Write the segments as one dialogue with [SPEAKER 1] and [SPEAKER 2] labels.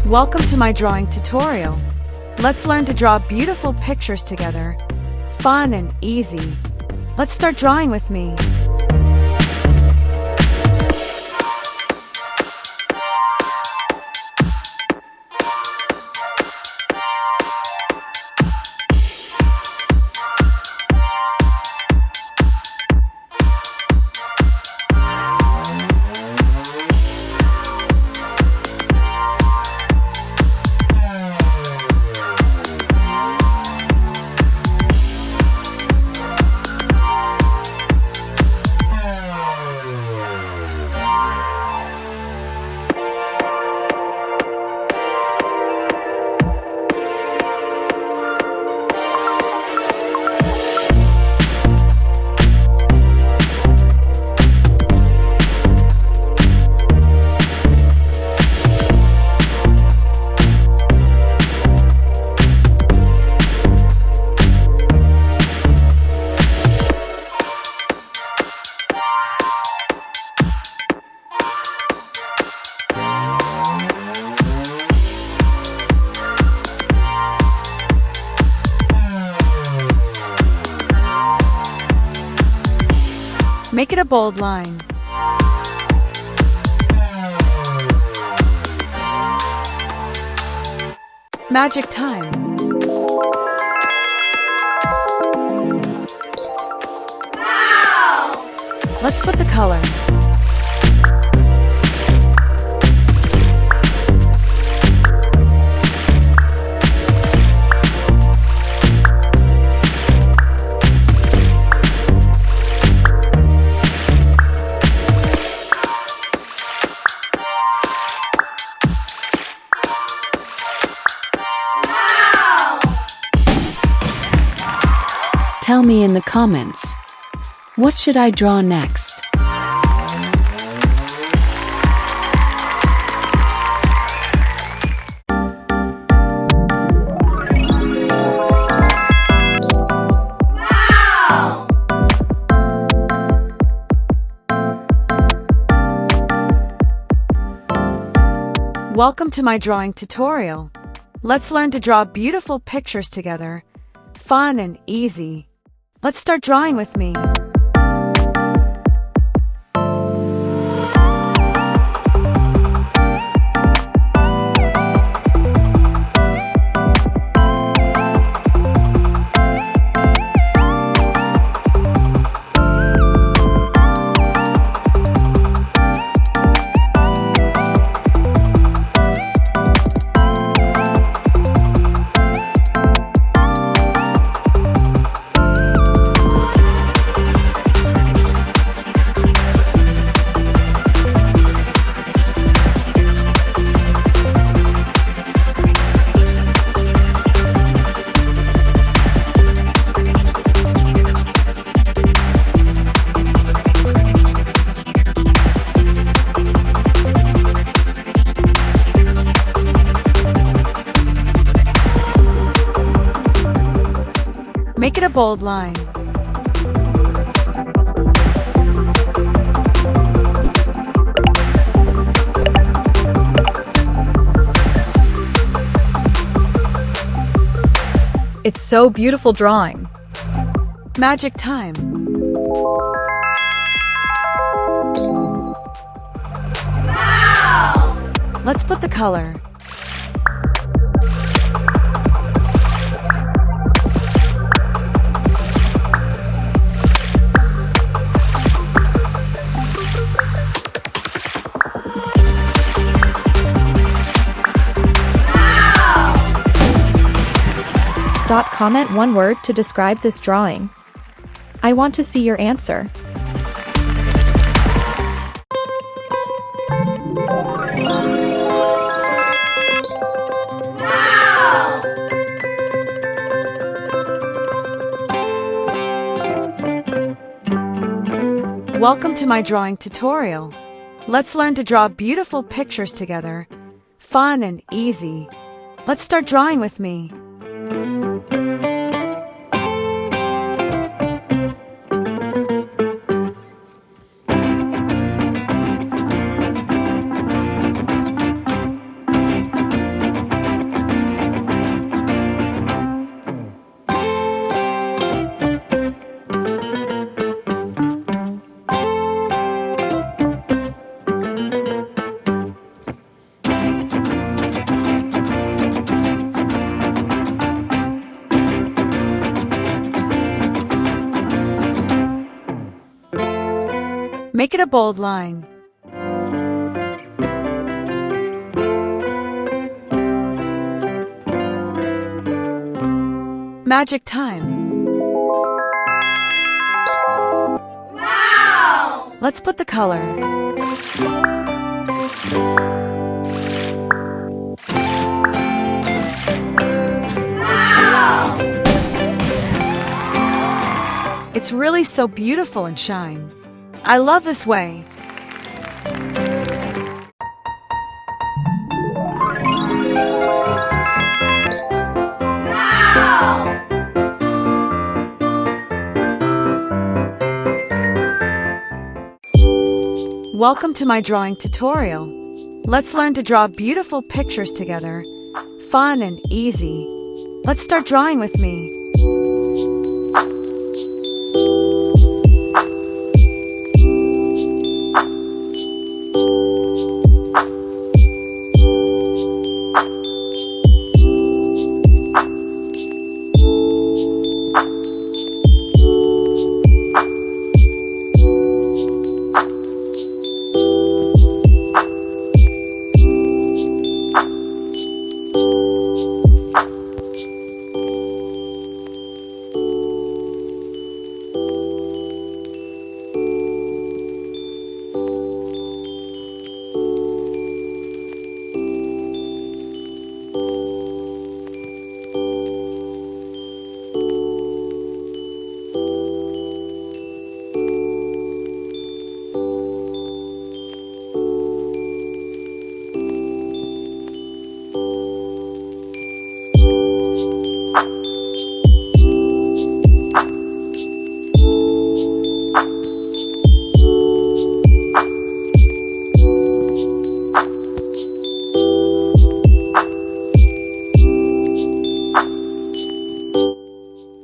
[SPEAKER 1] Welcome to my drawing tutorial. Let's learn to draw beautiful pictures together. Fun and easy. Let's start drawing with me. Make it a bold line. Magic time. Wow! Let's put the color.
[SPEAKER 2] Tell me in the comments, what should I draw next?
[SPEAKER 1] Wow! Welcome to my drawing tutorial. Let's learn to draw beautiful pictures together. Fun and easy. Let's start drawing with me. Make it a bold line.
[SPEAKER 3] It's so beautiful drawing.
[SPEAKER 1] Magic time. Wow! Let's put the color.
[SPEAKER 3] Comment one word to describe this drawing. I want to see your answer.
[SPEAKER 1] Wow! Welcome to my drawing tutorial. Let's learn to draw beautiful pictures together. Fun and easy. Let's start drawing with me. Make it a bold line. Magic time.
[SPEAKER 4] Wow!
[SPEAKER 1] Let's put the color.
[SPEAKER 4] Wow!
[SPEAKER 1] It's really so beautiful and shine. I love this way.
[SPEAKER 4] Wow!
[SPEAKER 1] Welcome to my drawing tutorial. Let's learn to draw beautiful pictures together. Fun and easy. Let's start drawing with me.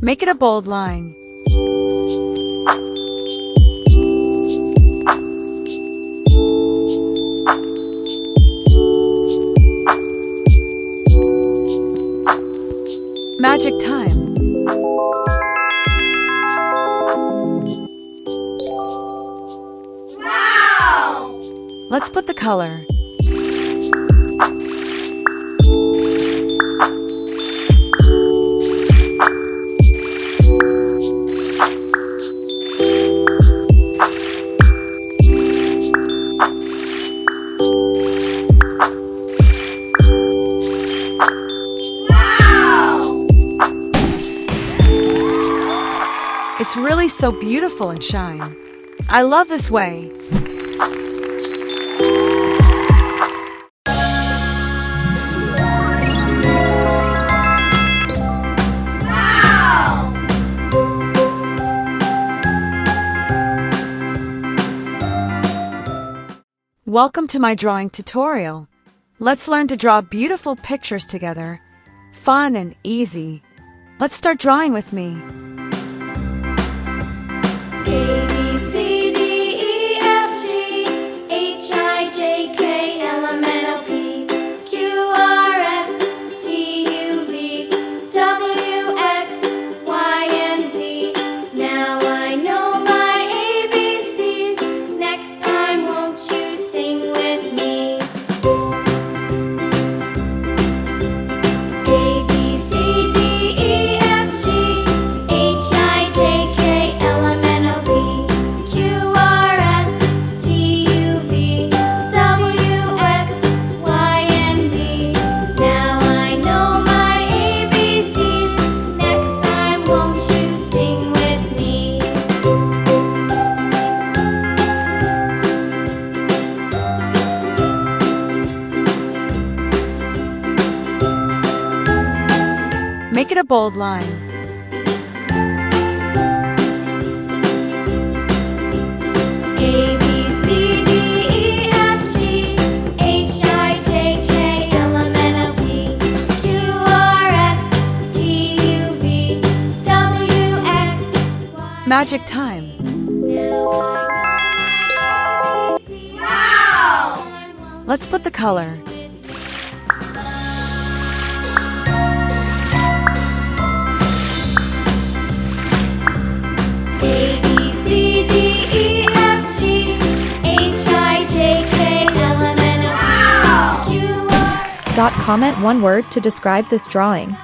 [SPEAKER 1] Make it a bold line. Magic time.
[SPEAKER 4] Wow!
[SPEAKER 1] Let's put the color.
[SPEAKER 4] Wow!
[SPEAKER 1] It's really so beautiful and shine. I love this way.
[SPEAKER 4] Wow!
[SPEAKER 1] Welcome to my drawing tutorial. Let's learn to draw beautiful pictures together. Fun and easy. Let's start drawing with me.
[SPEAKER 5] A, B, C, D, E, F, G, H, I, J, K, L, M, N, O, P, Q, R, S, T, U, V, W, X, Y, and Z. Now I know my ABCs. Next time, won't you sing with me? A, B, C, D, E, F, G, H,
[SPEAKER 1] Make it a bold line.
[SPEAKER 5] A, B, C, D, E, F, G, H, I, J, K, L, M, N, O, P, Q, R, S, T, U, V, W, X, Y.
[SPEAKER 1] Magic time. Let's put the color.
[SPEAKER 5] A, B, C, D, E, F, G, H, I, J, K, L, M, N, O, P, Q, R.
[SPEAKER 3] Comment one word to describe this drawing.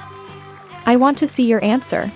[SPEAKER 3] I want to see your answer.